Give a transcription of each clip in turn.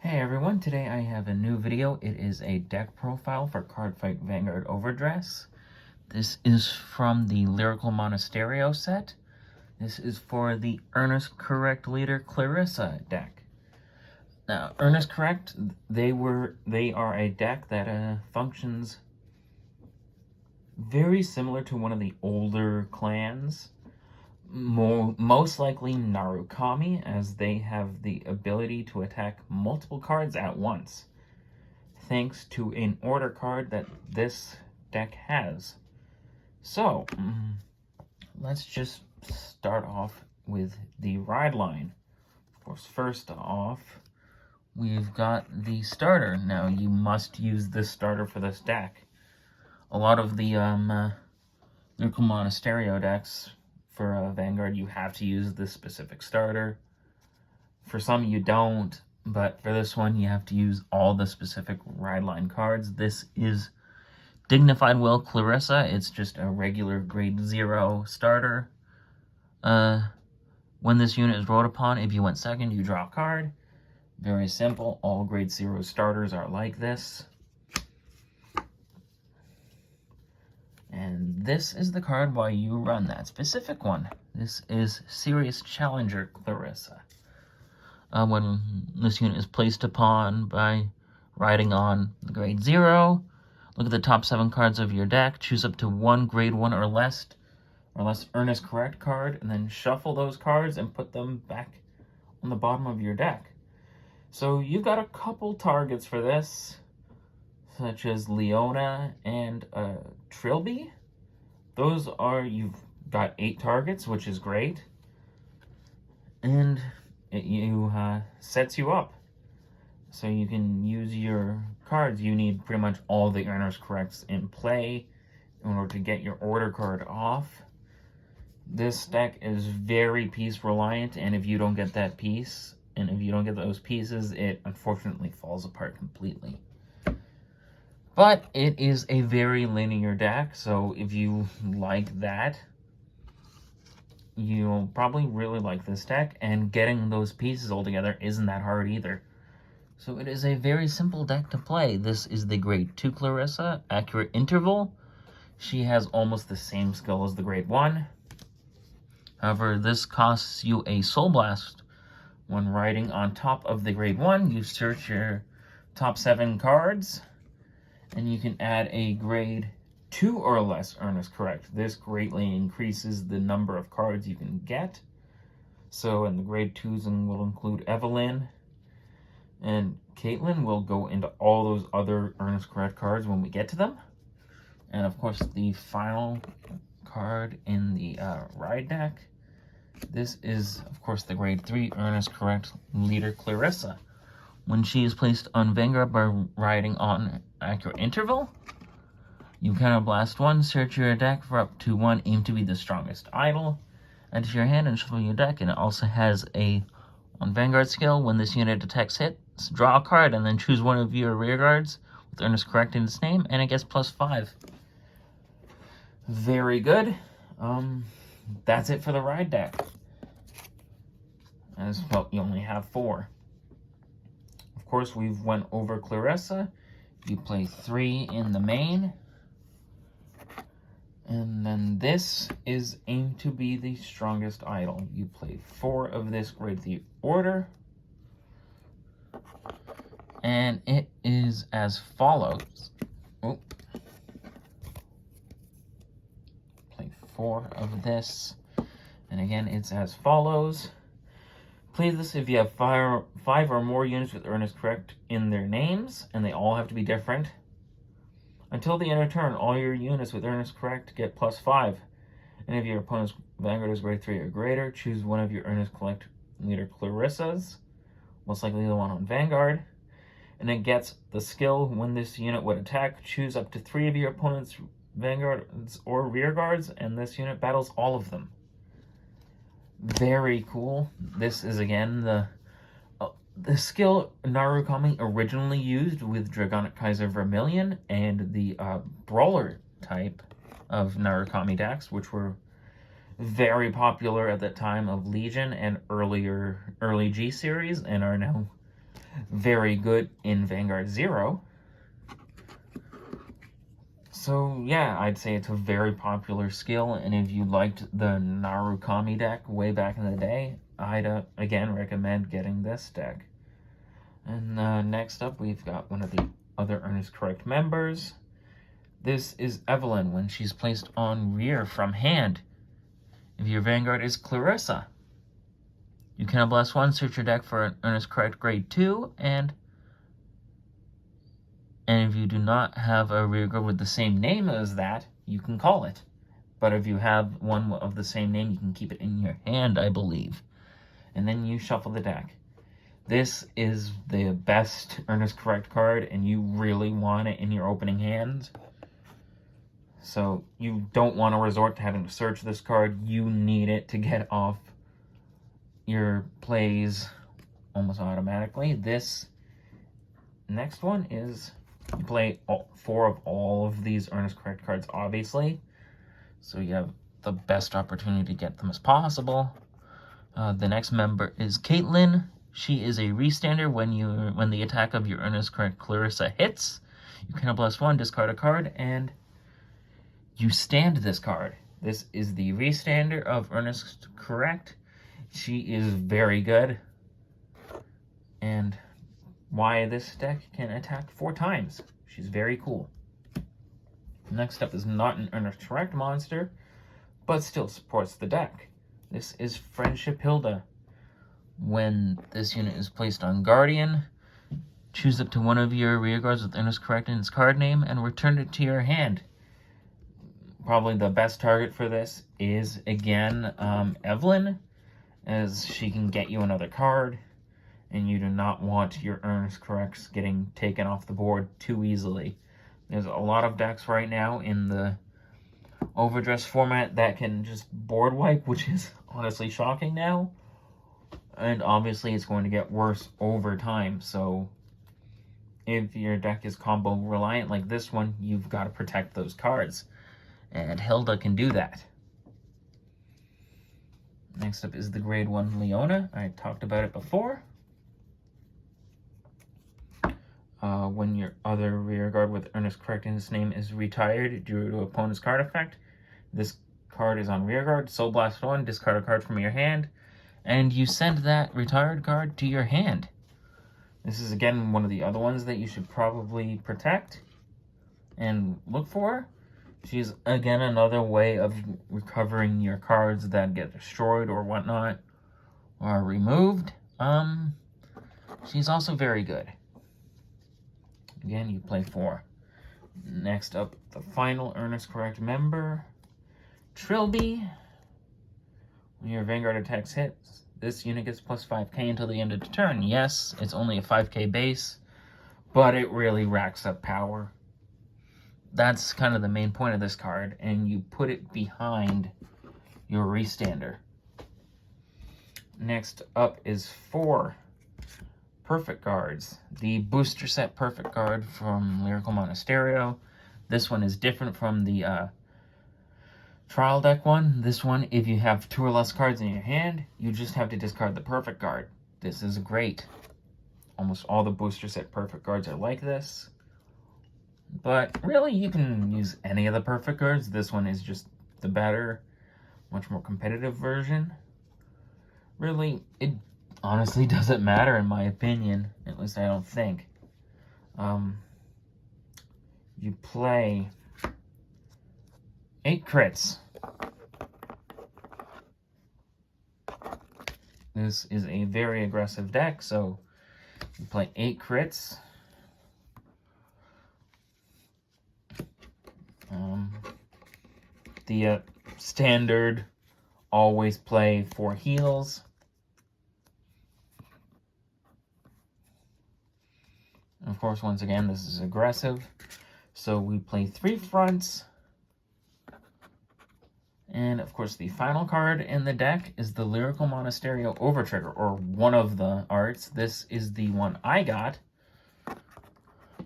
Hey everyone, today I have a new video. It is a deck profile for Cardfight Vanguard Overdress. This is from the Lyrical Monasterio set. This is for the Earnest Correct Leader Clarissa deck. Now, Earnest Correct, they are a deck that functions very similar to one of the older clans. Most likely Narukami, as they have the ability to attack multiple cards at once, thanks to an order card that this deck has. So, let's just start off with the ride line. Of course, first off, we've got the starter. Now, you must use this starter for this deck. A lot of the Lyrical Monasterio decks, for Vanguard, you have to use this specific starter. For some, you don't, but for this one, you have to use all the specific ride line cards. This is Dignified Will Clarissa. It's just a regular grade 0 starter. When this unit is rolled upon, if you went second, you draw a card. Very simple. All grade 0 starters are like this. And this is the card while you run that specific one. This is Serious Challenger Clarissa. When this unit is placed upon by riding on the grade 0, look at the top 7 cards of your deck, choose up to one grade 1 or less Earnest Correct card, and then shuffle those cards and put them back on the bottom of your deck. So you've got a couple targets for this, such as Leona and Trilby. You've got 8 targets, which is great. And it sets you up. So you can use your cards. You need pretty much all the Earnest Corrects in play in order to get your order card off. This deck is very piece reliant, and if you don't get that piece, and if you don't get those pieces, it unfortunately falls apart completely. But it is a very linear deck, so if you like that, you'll probably really like this deck, and getting those pieces all together isn't that hard either. So it is a very simple deck to play. This is the grade 2 Clarissa, Accurate Interval. She has almost the same skill as the grade 1. However, this costs you a Soul Blast. When riding on top of the grade 1, you search your top 7 cards, and you can add a grade 2 or less Earnest Correct. This greatly increases the number of cards you can get. So, and the grade 2s will include Evelyn and Caitlin. Will go into all those other Earnest Correct cards when we get to them. And of course, the final card in the ride deck. This is, of course, the grade 3 Earnest Correct Leader Clarissa. When she is placed on Vanguard by riding on Accurate Interval, you counterblast 1, search your deck for up to 1, aim to be the Strongest Idol, add to your hand and shuffle your deck, and it also has on Vanguard skill, when this unit detects hits, draw a card and then choose one of your rear guards with Earnest Correct in its name, and it gets +5. Very good. That's it for the ride deck. As well, you only have 4. Of course, we've went over Clarissa. You play 3 in the main. And then this is aimed to be the Strongest Idol. You play 4 of this grade 3 order. And it is as follows. Play 4 of this. And again, it's as follows. Play this if you have 5 or more units with Earnest Correct in their names, and they all have to be different. Until the end of turn, all your units with Earnest Correct get +5. And if your opponent's Vanguard is grade 3 or greater, choose one of your Earnest Correct Leader Clarissas, most likely the one on Vanguard. And it gets the skill when this unit would attack, choose up to 3 of your opponent's Vanguards or rear guards, and this unit battles all of them. Very cool. This is, again, the skill Narukami originally used with Dragonic Kaiser Vermilion and the Brawler type of Narukami decks, which were very popular at the time of Legion and early G series, and are now very good in Vanguard 0. So yeah, I'd say it's a very popular skill, and if you liked the Narukami deck way back in the day, I'd again recommend getting this deck. And next up, we've got one of the other Earnest Correct members. This is Evelyn when she's placed on rear from hand. If your Vanguard is Clarissa, you can blast 1, search your deck for an Earnest Correct Grade 2, and if you do not have a rearguard with the same name as that, you can call it. But if you have one of the same name, you can keep it in your hand, I believe. And then you shuffle the deck. This is the best Earnest Correct card, and you really want it in your opening hand. So you don't want to resort to having to search this card. You need it to get off your plays almost automatically. This next one is, you play 4 of all of these Earnest Correct cards, obviously. So you have the best opportunity to get them as possible. The next member is Caitlin. She is a restander. When the attack of your Earnest Correct Clarissa hits, you can blast 1, discard a card, and you stand this card. This is the restander of Earnest Correct. She is very good. And why this deck can attack 4 times. She's very cool. Next up is not an Earnest Correct monster, but still supports the deck. This is Friendship Hilda. When this unit is placed on Guardian, choose up to one of your rearguards with Earnest Correct in its card name and return it to your hand. Probably the best target for this is, again, Evelyn, as she can get you another card, and you do not want your Earnest Corrects getting taken off the board too easily. There's a lot of decks right now in the Overdress format that can just board wipe, which is honestly shocking now. And obviously it's going to get worse over time, so if your deck is combo reliant like this one, you've got to protect those cards. And Hilda can do that. Next up is the Grade 1 Leona. I talked about it before. When your other rearguard with Earnest Correct in its name is retired due to opponent's card effect, this card is on rearguard. Soul Blast 1, discard a card from your hand, and you send that retired card to your hand. This is, again, one of the other ones that you should probably protect and look for. She's, again, another way of recovering your cards that get destroyed or whatnot, or removed. She's also very good. Again, you play 4. Next up, the final Earnest Correct member, Trilby. When your Vanguard attacks hits, this unit gets plus 5k until the end of the turn. Yes, it's only a 5k base, but it really racks up power. That's kind of the main point of this card, and you put it behind your restander. Next up is 4 Perfect Guards. The booster set Perfect Guard from Lyrical Monasterio. This one is different from the trial deck one. This one, if you have 2 or less cards in your hand, you just have to discard the Perfect Guard. This is great. Almost all the booster set Perfect Guards are like this. But really, you can use any of the Perfect Guards. This one is just the better, much more competitive version. Really, it honestly doesn't matter in my opinion. At least I don't think. You play 8 crits. This is a very aggressive deck, so you play 8 crits. The standard always play 4 heals. Of course, once again, this is aggressive. So we play 3 fronts. And of course, the final card in the deck is the Lyrical Monasterio Overtrigger, or one of the arts. This is the one I got.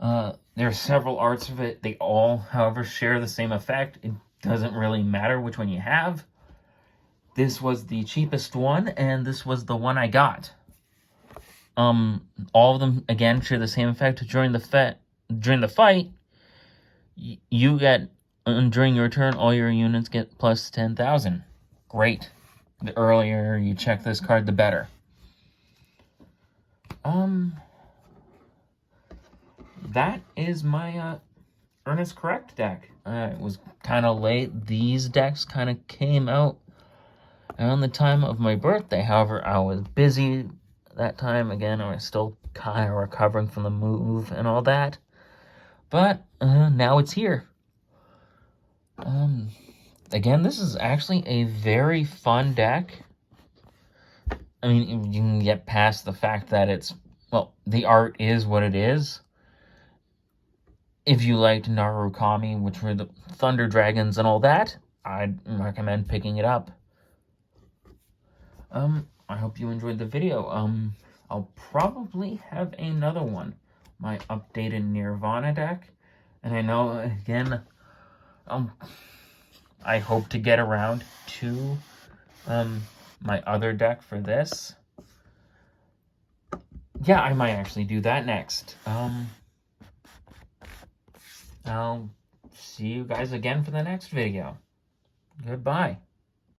There are several arts of it. They all, however, share the same effect. It doesn't really matter which one you have. This was the cheapest one, and this was the one I got. all of them, again, share the same effect. During the fight, you get, during your turn, all your units get plus 10,000. Great. The earlier you check this card, the better. That is my Ernest Correct deck. It was kind of late. These decks kind of came out around the time of my birthday. However, I was busy that time. Again, I was still kind of recovering from the move and all that. But now it's here. Again, this is actually a very fun deck. I mean, you can get past the fact that it's, well, the art is what it is. If you liked Narukami, which were the Thunder Dragons and all that, I'd recommend picking it up. I hope you enjoyed the video. I'll probably have another one, my updated Nirvana deck. And I know, again, I hope to get around to my other deck for this. Yeah, I might actually do that next. I'll see you guys again for the next video. Goodbye.